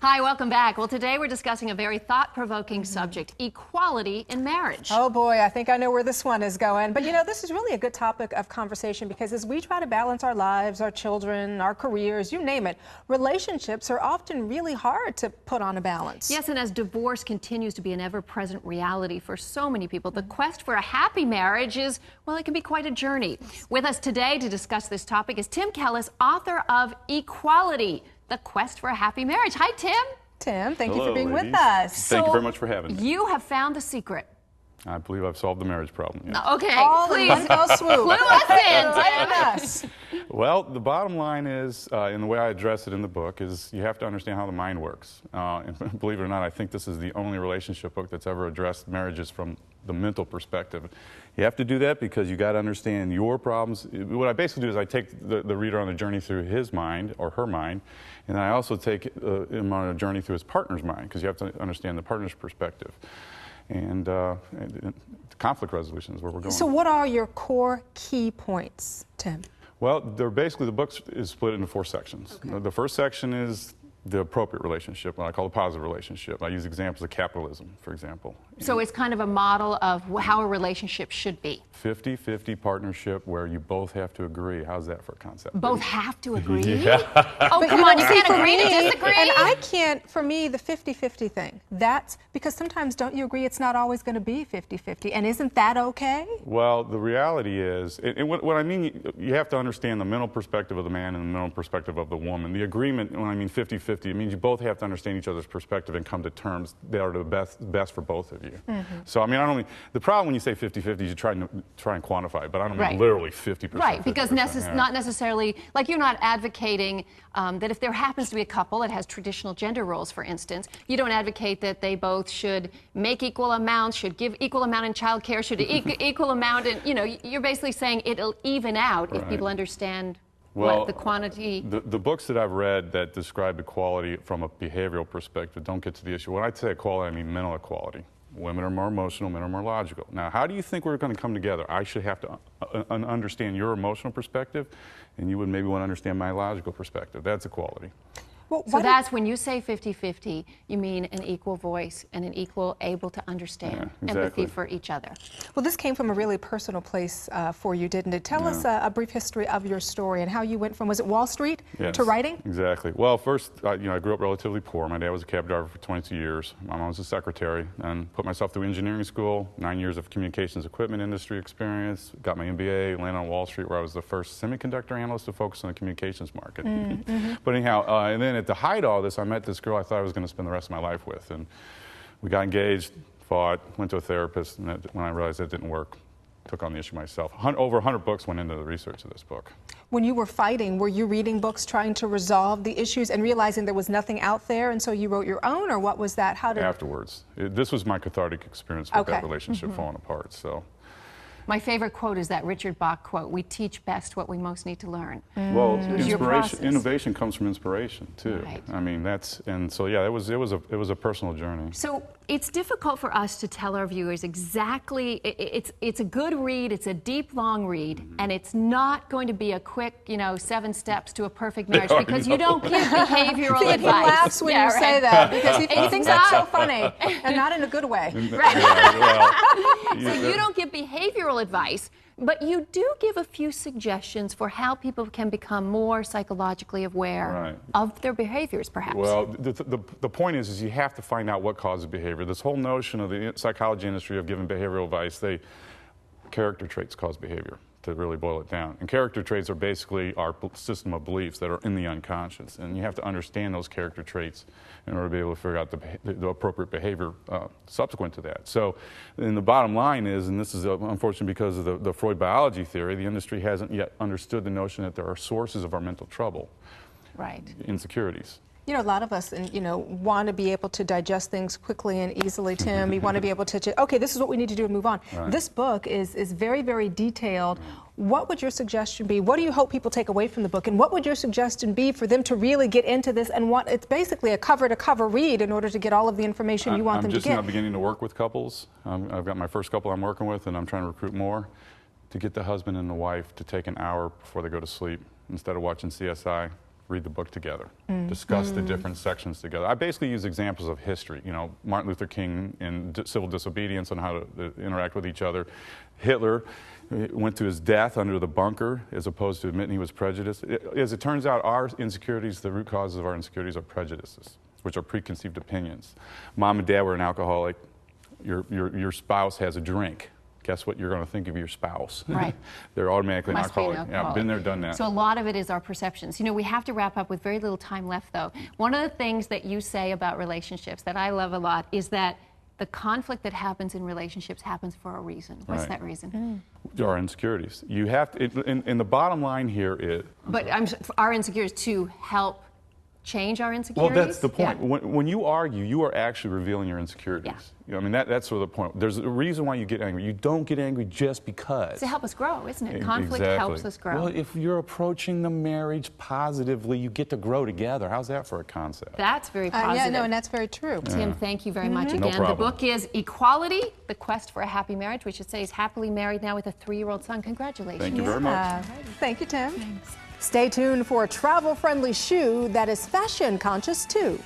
Hi, welcome back. Well, today we're discussing a very thought-provoking subject, equality in marriage. Oh boy, I think I know where this one is going. But you know, this is really a good topic of conversation because as we try to balance our lives, our children, our careers, you name it, relationships are often really hard to put on a balance. Yes, and as divorce continues to be an ever-present reality for so many people, the quest for a happy marriage is, well, it can be quite a journey. With us today to discuss this topic is Tim Kellis, author of Equality, The Quest for a Happy Marriage. Hi, Tim. Tim, thank you Hello, for being ladies. with us. Thank you very much for having me. You have found the secret. I believe I've solved the marriage problem. Yeah. Okay, All please. in one fell swoop. Clue us in, Right Tim. in us. Well, the bottom line is, and the way I address it in the book, is you have to understand how the mind works. And believe it or not, I think this is the only relationship book that's ever addressed marriages from the mental perspective. You have to do that because you got to understand your problems. What I basically do is I take the reader on a journey through his mind or her mind, and I also take him on a journey through his partner's mind because you have to understand the partner's perspective. And conflict resolution is where we're going. So what are your core key points, Tim? Well, they're basically, the book is split into 4 sections. Okay. The first section is the appropriate relationship, what I call a positive relationship. I use examples of capitalism, for example. So it's kind of a model of how a relationship should be. 50-50 partnership where you both have to agree. How's that for a concept? Both have to agree? Yeah. Oh, But come you on, know, you see, can't for agree to me, disagree? And I can't, for me, the 50-50 thing, that's because sometimes don't you agree it's not always going to be 50-50, and isn't that okay? Well, the reality is, and what I mean, you have to understand the mental perspective of the man and the mental perspective of the woman. The agreement, when I mean 50-50, it means you both have to understand each other's perspective and come to terms that are the best for both of you. So, I mean, I don't mean, the problem when you say 50-50 is you try and quantify it, but I don't mean literally 50%. Right, because 50%, not necessarily, like you're not advocating that if there happens to be a couple that has traditional gender roles, for instance, you don't advocate that they both should make equal amounts, should give equal amount in child care, should equal amount in, you know, you're basically saying it'll even out if people understand what the quantity. The books that I've read that describe equality from a behavioral perspective don't get to the issue. When I say equality, I mean mental equality. Women are more emotional, men are more logical. Now, how do you think we're going to come together? I should have to understand your emotional perspective, and you would maybe want to understand my logical perspective. That's equality. Well, So that's when you say 50-50, you mean an equal voice and an equal able to understand empathy for each other. Well, this came from a really personal place for you, didn't it? Tell us a brief history of your story and how you went from, was it Wall Street to writing? Exactly. Well, first, you know, I grew up relatively poor. My dad was a cab driver for 22 years. My mom was a secretary, and put myself through engineering school, 9 years of communications equipment industry experience, got my MBA, landed on Wall Street where I was the first semiconductor analyst to focus on the communications market. But anyhow, and then at the height of all this, I met this girl I thought I was going to spend the rest of my life with, and we got engaged, fought, went to a therapist, and when I realized that didn't work, took on the issue myself. Over 100 books went into the research of this book. When you were fighting, were you reading books trying to resolve the issues and realizing there was nothing out there, and so you wrote your own, or what was that? How did Afterwards. This was my cathartic experience with that relationship falling apart. So. My favorite quote is that Richard Bach quote, "We teach best what we most need to learn." Well, your process. innovation comes from inspiration too. Right. I mean, and so yeah, it was a personal journey. So it's difficult for us to tell our viewers exactly. It's a good read. It's a deep, long read, and it's not going to be a quick, 7 steps to a perfect marriage because you don't give behavioral See, advice. he laughs when you say that because he thinks that's so funny, and not in a good way. Right. Yeah, So you don't give behavioral advice, but you do give a few suggestions for how people can become more psychologically aware of their behaviors, perhaps. Well, the point is you have to find out what causes behavior. This whole notion of the psychology industry of giving behavioral advice, character traits cause behavior, to really boil it down. And character traits are basically our system of beliefs that are in the unconscious. And you have to understand those character traits in order to be able to figure out the appropriate behavior subsequent to that. So, and the bottom line is, and this is unfortunately because of the Freud biology theory, the industry hasn't yet understood the notion that there are sources of our mental trouble. Right. Insecurities. You know, a lot of us, want to be able to digest things quickly and easily, Tim. We want to be able to, okay, this is what we need to do and move on. Right. This book is very, very detailed. What would your suggestion be? What do you hope people take away from the book? And what would your suggestion be for them to really get into this and it's basically a cover-to-cover read in order to get all of the information you want them to get? I'm just now beginning to work with couples. I've got my first couple I'm working with, and I'm trying to recruit more to get the husband and the wife to take an hour before they go to sleep. Instead of watching CSI, read the book together, discuss the different sections together. I basically use examples of history, you know, Martin Luther King in civil disobedience on how to interact with each other. Hitler went to his death under the bunker as opposed to admitting he was prejudiced. As it turns out, our insecurities, the root causes of our insecurities are prejudices, which are preconceived opinions. Mom and dad were an alcoholic. Your spouse has a drink. Guess what you're going to think of your spouse? Right. They're automatically an Must be an alcoholic. Yeah, alcoholic. been there, done that. So a lot of it is our perceptions. You know, we have to wrap up with very little time left, though. One of the things that you say about relationships that I love a lot is that the conflict that happens in relationships happens for a reason. What's Right. that reason? Our insecurities. You have to, and the bottom line here is. But our insecurities to help change our insecurities? Well, that's the point. Yeah. When you argue, you are actually revealing your insecurities. Yeah. You know, I mean, that's sort of the point. There's a reason why you get angry. You don't get angry just because. To help us grow, isn't it? Conflict Exactly. helps us grow. Well, if you're approaching the marriage positively, you get to grow together. How's that for a concept? That's very positive. Yeah, no, and that's very true. Tim, thank you very much No again. The problem. book is Equality, The Quest for a Happy Marriage, which it says happily married now with a 3-year-old son. Congratulations. Thank you very much. Thank you, Tim. Thanks. Stay tuned for a travel-friendly shoe that is fashion conscious too.